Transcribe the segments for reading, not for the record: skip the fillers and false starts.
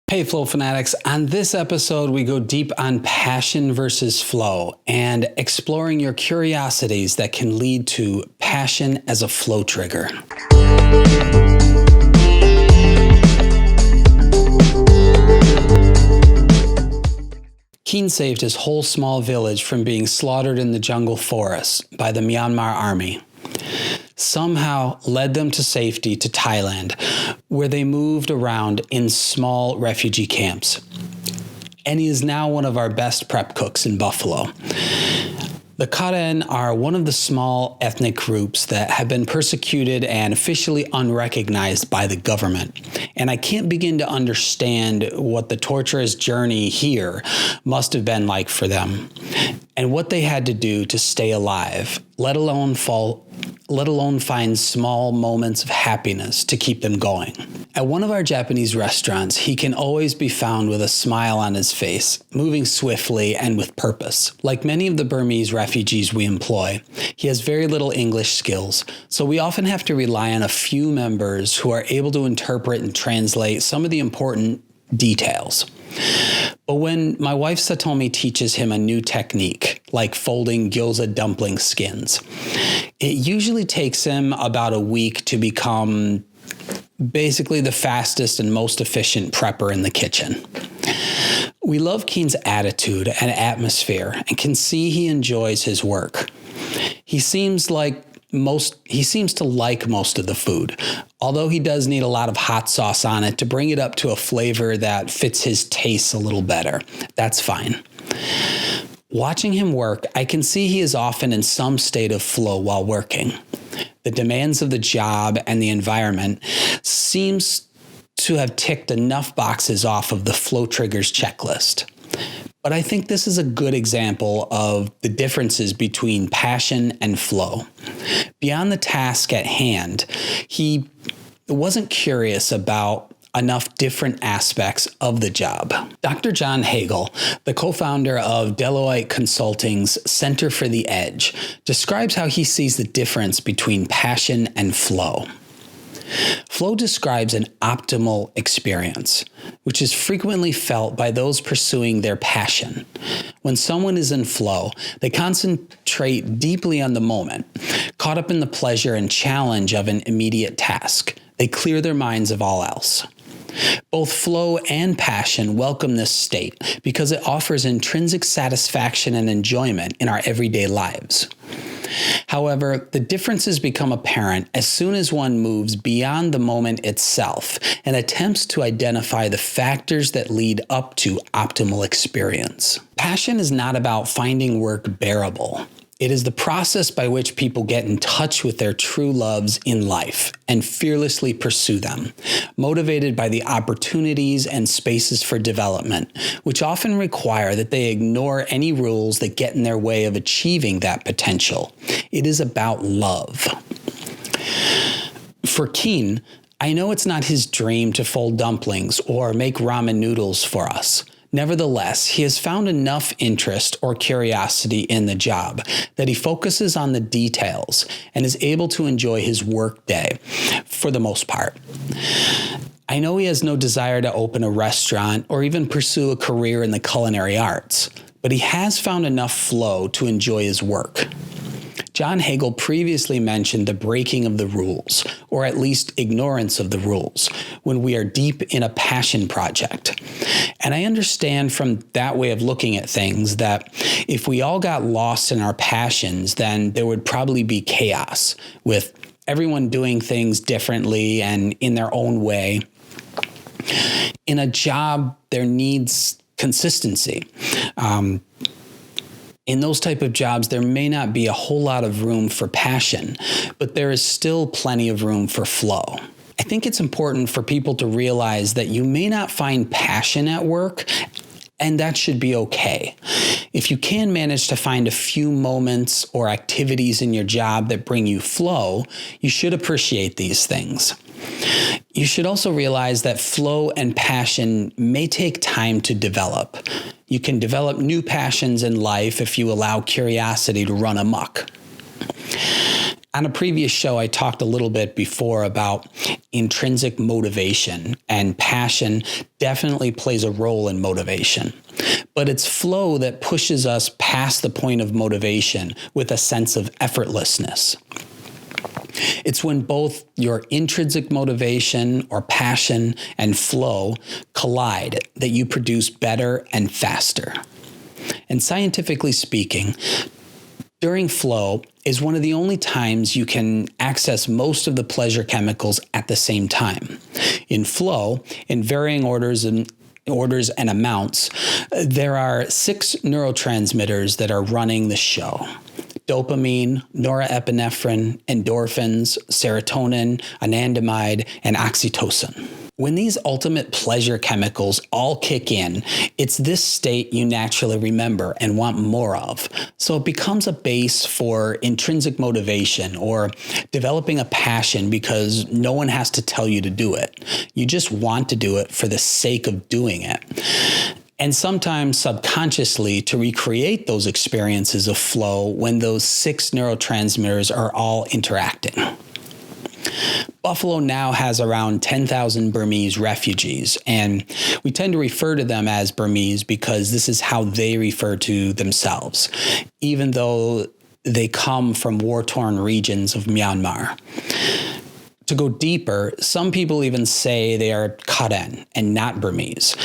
Hey Flow Fanatics, on this episode we go deep on passion versus flow and exploring your curiosities that can lead to passion as a flow trigger. Keen saved his whole small village from being slaughtered in the jungle forest by the Myanmar army. Somehow led them to safety to Thailand, where they moved around in small refugee camps. And he is now one of our best prep cooks in Buffalo. The Karen are one of the small ethnic groups that have been persecuted and officially unrecognized by the government. And I can't begin to understand what the torturous journey here must have been like for them and what they had to do to stay alive, let alone find small moments of happiness to keep them going. At one of our Japanese restaurants, he can always be found with a smile on his face, moving swiftly and with purpose. Like many of the Burmese refugees we employ, he has very little English skills, so we often have to rely on a few members who are able to interpret and translate some of the important details. But when my wife Satomi teaches him a new technique, like folding gyoza dumpling skins, it usually takes him about a week to become basically the fastest and most efficient prepper in the kitchen. We love Keen's attitude and atmosphere and can see he enjoys his work. He seems to like most of the food, although he does need a lot of hot sauce on it to bring it up to a flavor that fits his taste a little better. That's fine. Watching him work, I can see he is often in some state of flow while working. The demands of the job and the environment seems to have ticked enough boxes off of the flow triggers checklist. But I think this is a good example of the differences between passion and flow. Beyond the task at hand, he wasn't curious about enough different aspects of the job. Dr. John Hagel, the co-founder of Deloitte Consulting's Center for the Edge, describes how he sees the difference between passion and flow. Flow describes an optimal experience, which is frequently felt by those pursuing their passion. When someone is in flow, they concentrate deeply on the moment, caught up in the pleasure and challenge of an immediate task. They clear their minds of all else. Both flow and passion welcome this state because it offers intrinsic satisfaction and enjoyment in our everyday lives. However, the differences become apparent as soon as one moves beyond the moment itself and attempts to identify the factors that lead up to optimal experience. Passion is not about finding work bearable. It is the process by which people get in touch with their true loves in life and fearlessly pursue them, motivated by the opportunities and spaces for development, which often require that they ignore any rules that get in their way of achieving that potential. It is about love. For Keen, I know it's not his dream to fold dumplings or make ramen noodles for us. Nevertheless, he has found enough interest or curiosity in the job that he focuses on the details and is able to enjoy his work day for the most part. I know he has no desire to open a restaurant or even pursue a career in the culinary arts, but he has found enough flow to enjoy his work. John Hagel previously mentioned the breaking of the rules, or at least ignorance of the rules, when we are deep in a passion project. And I understand from that way of looking at things that if we all got lost in our passions, then there would probably be chaos, with everyone doing things differently and in their own way. In a job, there needs consistency. In those type of jobs, there may not be a whole lot of room for passion, but there is still plenty of room for flow. I think it's important for people to realize that you may not find passion at work, and that should be okay. If you can manage to find a few moments or activities in your job that bring you flow, you should appreciate these things. You should also realize that flow and passion may take time to develop. You can develop new passions in life if you allow curiosity to run amok. On a previous show, I talked a little bit before about intrinsic motivation, and passion definitely plays a role in motivation. But it's flow that pushes us past the point of motivation with a sense of effortlessness. It's when both your intrinsic motivation or passion and flow collide that you produce better and faster. And scientifically speaking, during flow is one of the only times you can access most of the pleasure chemicals at the same time. In flow, in varying orders and amounts, there are 6 neurotransmitters that are running the show: dopamine, norepinephrine, endorphins, serotonin, anandamide, and oxytocin. When these ultimate pleasure chemicals all kick in, it's this state you naturally remember and want more of. So it becomes a base for intrinsic motivation or developing a passion because no one has to tell you to do it. You just want to do it for the sake of doing it. And sometimes subconsciously to recreate those experiences of flow when those 6 neurotransmitters are all interacting. Buffalo now has around 10,000 Burmese refugees, and we tend to refer to them as Burmese because this is how they refer to themselves, even though they come from war-torn regions of Myanmar. To go deeper, some people even say they are Karen and not Burmese.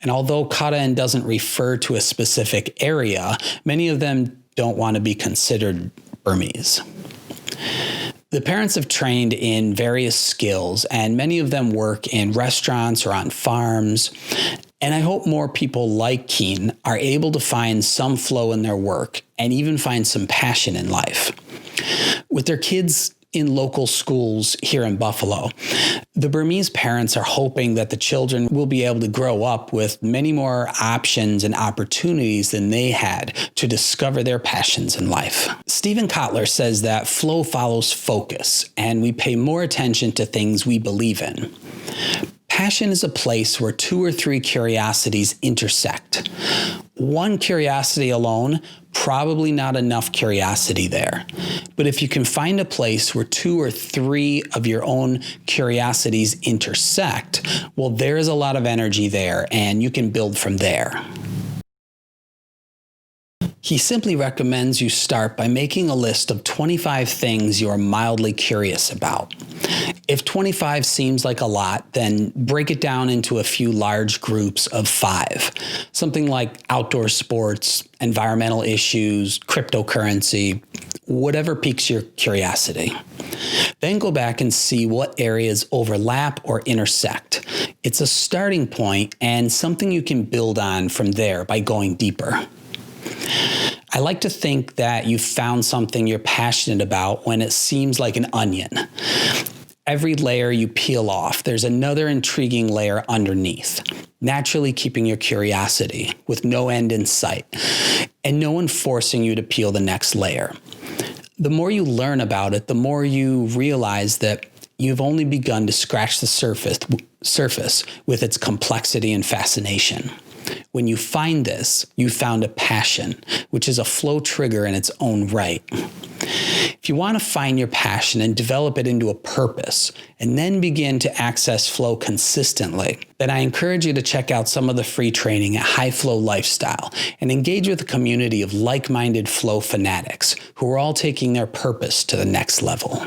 And although Karen doesn't refer to a specific area, many of them don't want to be considered Burmese. The parents have trained in various skills, and many of them work in restaurants or on farms. And I hope more people like Keen are able to find some flow in their work and even find some passion in life. With their kids in local schools here in Buffalo, the Burmese parents are hoping that the children will be able to grow up with many more options and opportunities than they had to discover their passions in life. Stephen Kotler says that flow follows focus, and we pay more attention to things we believe in. Passion is a place where 2 or 3 curiosities intersect. One curiosity alone, probably not enough curiosity there. But if you can find a place where 2 or 3 of your own curiosities intersect, well, there is a lot of energy there, and you can build from there. He simply recommends you start by making a list of 25 things you are mildly curious about. If 25 seems like a lot, then break it down into a few large groups of 5. Something like outdoor sports, environmental issues, cryptocurrency, whatever piques your curiosity. Then go back and see what areas overlap or intersect. It's a starting point and something you can build on from there by going deeper. I like to think that you've found something you're passionate about when it seems like an onion. Every layer you peel off, there's another intriguing layer underneath, naturally keeping your curiosity with no end in sight, and no one forcing you to peel the next layer. The more you learn about it, the more you realize that you've only begun to scratch the surface with its complexity and fascination. When you find this, you found a passion, which is a flow trigger in its own right. If you want to find your passion and develop it into a purpose, and then begin to access flow consistently, then I encourage you to check out some of the free training at High Flow Lifestyle and engage with a community of like-minded flow fanatics who are all taking their purpose to the next level.